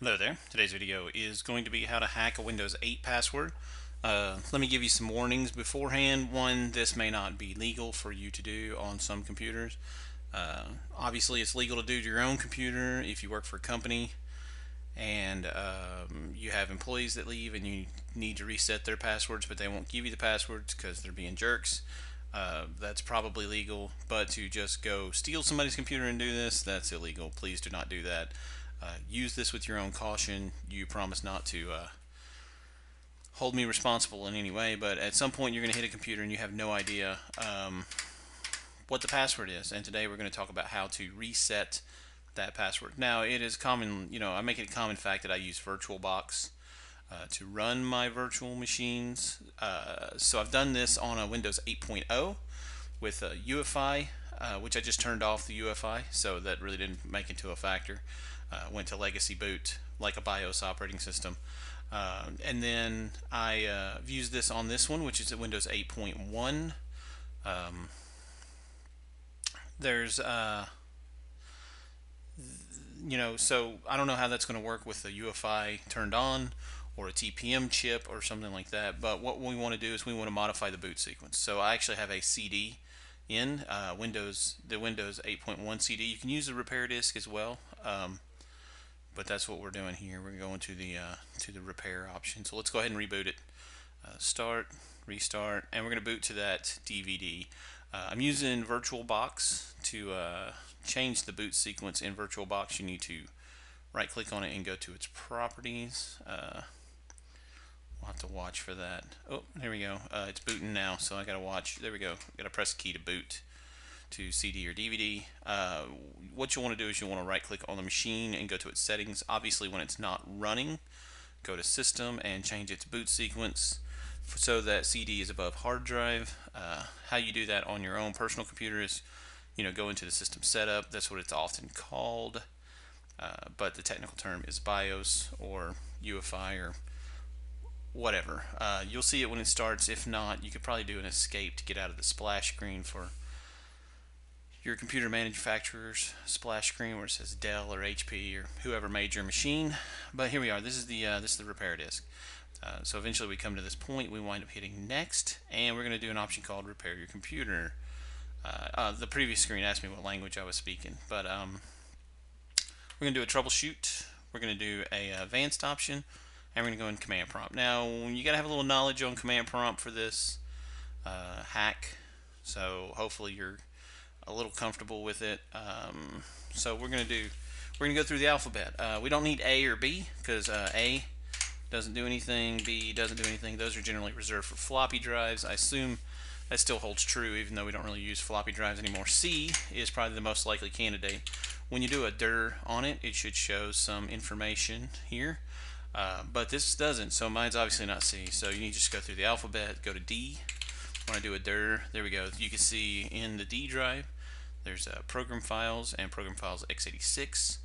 Hello there. Today's video is going to be how to hack a Windows 8 password. Let me give you some warnings beforehand. One, this may not be legal for you to do on some computers. Obviously, it's legal to do to your own computer if you work for a company and you have employees that leave and you need to reset their passwords, but they won't give you the passwords because they're being jerks. That's probably legal, but to just go steal somebody's computer and do this, that's illegal. Please do not do that. Use this with your own caution. You promise not to hold me responsible in any way, but at some point you're going to hit a computer and you have no idea what the password is. And today we're going to talk about how to reset that password. Now, it is common, I make it a common fact that I use VirtualBox to run my virtual machines. So I've done this on a Windows 8.0 with UEFI, which I just turned off the UEFI, so that really didn't make it to a factor. Went to legacy boot like a BIOS operating system. And then I've used this on this one, which is at Windows 8.1. There's so I don't know how that's going to work with the UEFI turned on or a TPM chip or something like that, but what we want to do is we want to modify the boot sequence. So I actually have a CD in the Windows 8.1 CD. You can use the repair disk as well, but that's what we're doing here. We're going to the repair option. So let's go ahead and reboot it. Start, restart, and we're going to boot to that DVD. I'm using VirtualBox to change the boot sequence in VirtualBox. You need to right click on it and go to its properties. We'll have to watch for that. Oh, there we go. It's booting now, so I gotta watch. There we go. Gotta press the key to boot to CD or DVD. What you want to do is you want to right click on the machine and go to its settings. Obviously, when it's not running, go to System and change its boot sequence so that CD is above hard drive. How you do that on your own personal computer is, go into the system setup. That's what it's often called, but the technical term is BIOS or UEFI or whatever. You'll see it when it starts. If not, you could probably do an escape to get out of the splash screen for your computer manufacturer's splash screen where it says Dell or HP or whoever made your machine. But here we are. This is the repair disk. So eventually we come to this point. We wind up hitting next, and we're going to do an option called repair your computer. The previous screen asked me what language I was speaking, but we're going to do a troubleshoot. We're going to do a advanced option, and we're going to go in command prompt. Now, you got to have a little knowledge on command prompt for this hack, so hopefully you're a little comfortable with it. So we're going to go through the alphabet. We don't need A or B because A doesn't do anything, B doesn't do anything. Those are generally reserved for floppy drives. I assume that still holds true even though we don't really use floppy drives anymore. C is probably the most likely candidate. When you do a dir on it, it should show some information here, but this doesn't, so mine's obviously not C. So you need to just go through the alphabet, go to D. When I do a dir, there we go. You can see in the D drive there's program files and program files x86.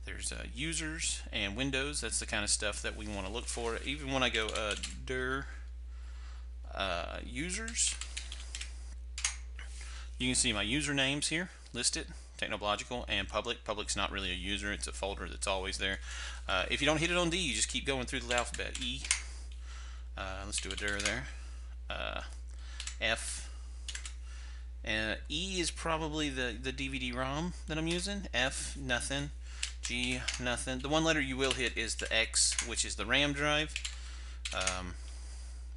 There's users and Windows. That's the kind of stuff that we want to look for. Even when I go dir users, you can see my usernames here listed, Technological and public. Public's not really a user, it's a folder that's always there. If you don't hit it on D, you just keep going through the alphabet. E, let's do a dir there. F, and E is probably the DVD-ROM that I'm using. F, nothing. G, nothing. The one letter you will hit is the X, which is the RAM drive.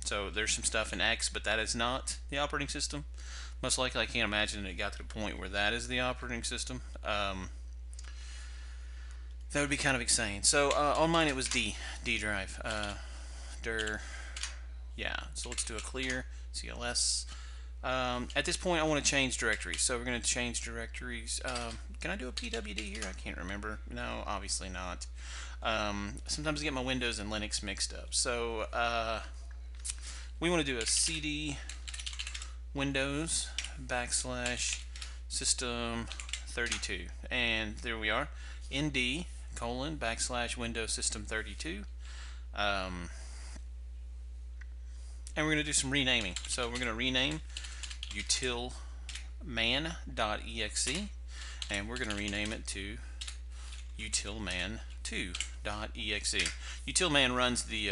So there's some stuff in X, but that is not the operating system. Most likely, I can't imagine it got to the point where that is the operating system. That would be kind of insane. So on mine it was D drive. Dir, yeah. So let's do a clear CLS. At this point, I want to change directories. So we're going to change directories. Can I do a PWD here? I can't remember. No, obviously not. Sometimes I get my Windows and Linux mixed up. So we want to do a CD Windows / system 32, and there we are. ND : / Windows system 32. And we're going to do some renaming. So we're going to rename utilman.exe, and we're going to rename it to utilman2. utilman2.exe. Utilman runs the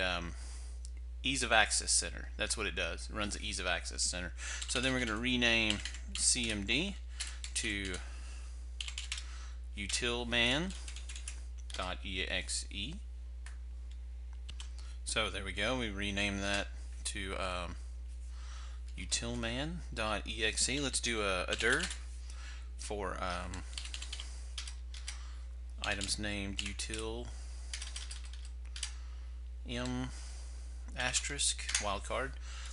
Ease of Access Center. That's what it does. It runs the Ease of Access Center. So then we're going to rename CMD to utilman.exe. So there we go. We renamed that to utilman.exe. Let's do a dir for items named util m asterisk wildcard.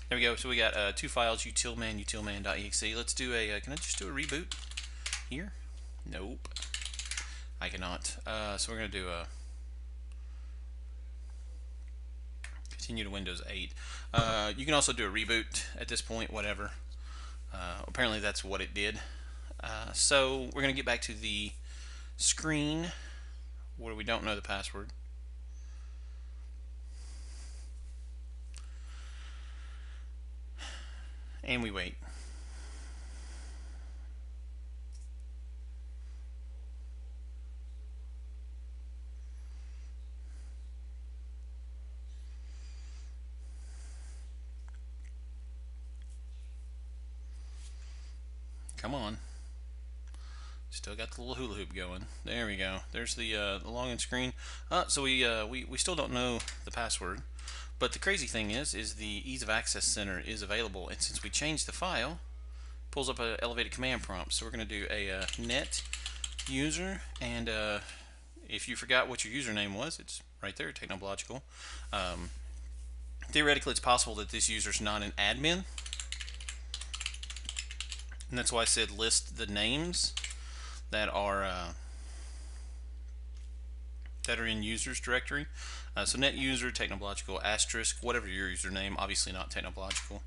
There we go. So we got two files, utilman.exe. Let's do a, can I just do a reboot here? Nope, I cannot. So we're going to do a continue to Windows 8. You can also do a reboot at this point, whatever. Apparently that's what it did. So we're going to get back to the screen where we don't know the password. And we wait. Come on. Still got the little hula hoop going. There we go. There's the login screen. So we still don't know the password. But the crazy thing is the Ease of Access Center is available, and since we changed the file, it pulls up an elevated command prompt. So we're going to do a net user, and if you forgot what your username was, it's right there, Technological. Theoretically, it's possible that this user's not an admin, and that's why I said list the names that are in users directory. So net user, Technological, asterisk, whatever your username, obviously not Technological,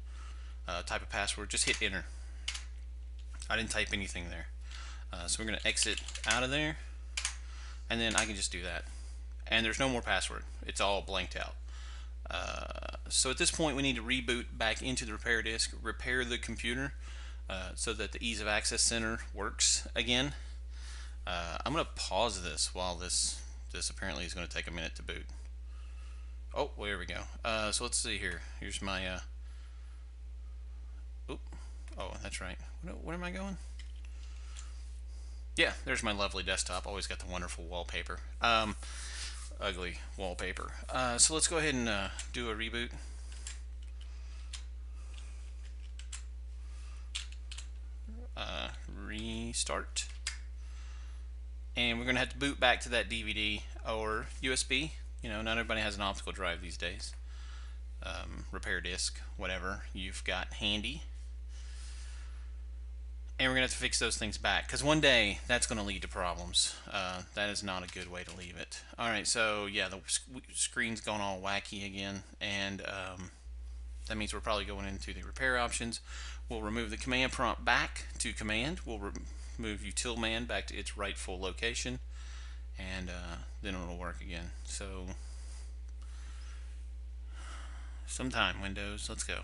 type of password, just hit enter. I didn't type anything there. So we're going to exit out of there, and then I can just do that. And there's no more password. It's all blanked out. So at this point we need to reboot back into the repair disk, repair the computer so that the Ease of Access Center works again. I'm going to pause this while this apparently is going to take a minute to boot. Oh, well, there we go. So let's see here. Here's my oh, that's right. Where am I going? Yeah, there's my lovely desktop. Always got the wonderful wallpaper. Ugly wallpaper. So let's go ahead and do a reboot. Restart. And we're going to have to boot back to that DVD or USB. You know, not everybody has an optical drive these days. Repair disk, whatever you've got handy. And we're going to have to fix those things back, because one day that's going to lead to problems. That is not a good way to leave it. Alright, so yeah, the screen's going all wacky again, and that means we're probably going into the repair options. We'll remove the command prompt back to command. We'll move utilman back to its rightful location, and then it'll work again. So sometime, Windows, let's go.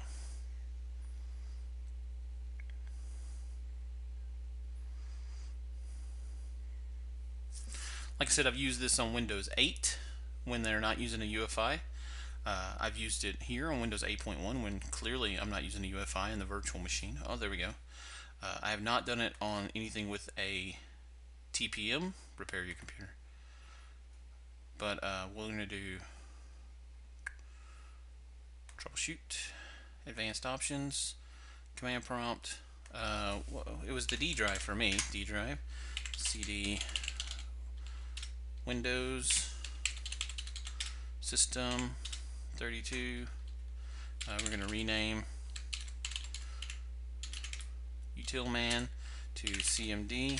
Like I said, I've used this on Windows 8 when they're not using a UEFI. I've used it here on Windows 8.1 when clearly I'm not using a UEFI in the virtual machine. Oh, there we go. I have not done it on anything with a TPM, repair your computer. But we're going to do troubleshoot, advanced options, command prompt. It was the D drive for me, D drive, CD, Windows, System 32. We're going to rename utilman to cmd.exe,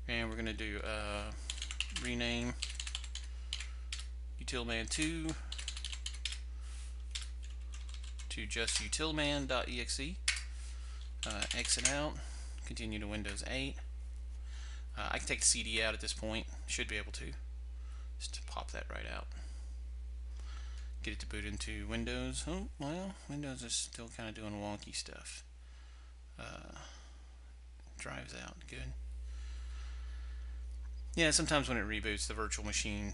and we're going to do rename utilman2 to just utilman.exe. Exit out, continue to Windows 8. I can take the CD out at this point, should be able to. Just pop that right out. Get it to boot into Windows. Oh, well, Windows is still kind of doing wonky stuff. Drives out, good. Yeah, sometimes when it reboots, the virtual machine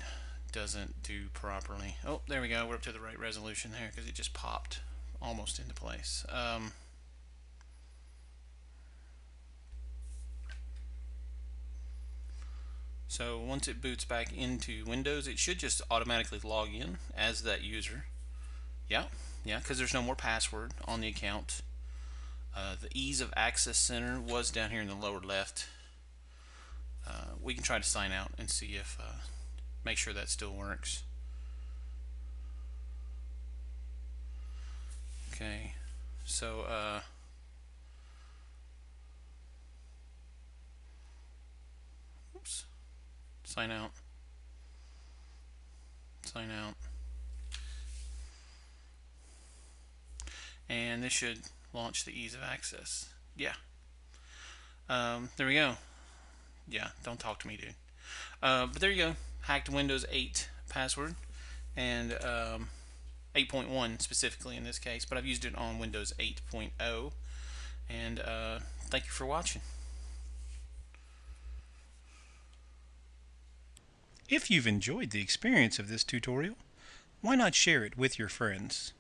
doesn't do properly. Oh, there we go. We're up to the right resolution there because it just popped almost into place. So once it boots back into Windows, it should just automatically log in as that user. Yeah, yeah, because there's no more password on the account. The ease of access center was down here in the lower left. We can try to sign out and see if make sure that still works. Okay, so oops, sign out, sign out, and this should launch the ease of access. Yeah, there we go. Yeah, don't talk to me, dude. But there you go. Hacked Windows 8 password and 8.1 specifically in this case, but I've used it on Windows 8.0. And thank you for watching. If you've enjoyed the experience of this tutorial, why not share it with your friends?